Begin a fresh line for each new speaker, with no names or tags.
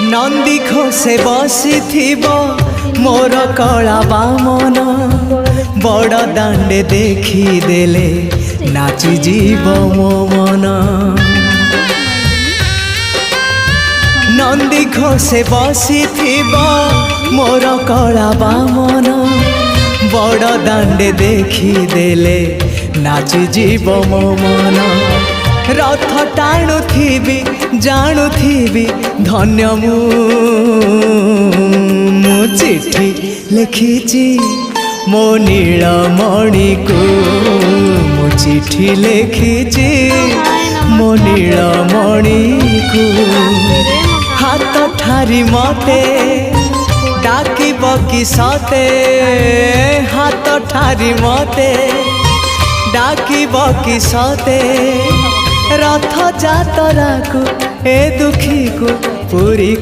नंदी घोषे बसी मोर कला बामन बड़ दांडे देखी देले नाची जीव मो मन। नंदी घोषे बसी मोर कला बामन बड़ दांडे देखी देले नाची जीव मो मन। रथ टाणुथिबी जाणुथिबी धन्य मु चिट्ठी लिखिची मो नीलमणि को मु चिट्ठी लिखिची मो नीलमणि को। हाथ ठारी मते डाकिब कि सते हाथ ठारी मते डाकिब कि सते रथ जातरा को ए दुखी को पूरी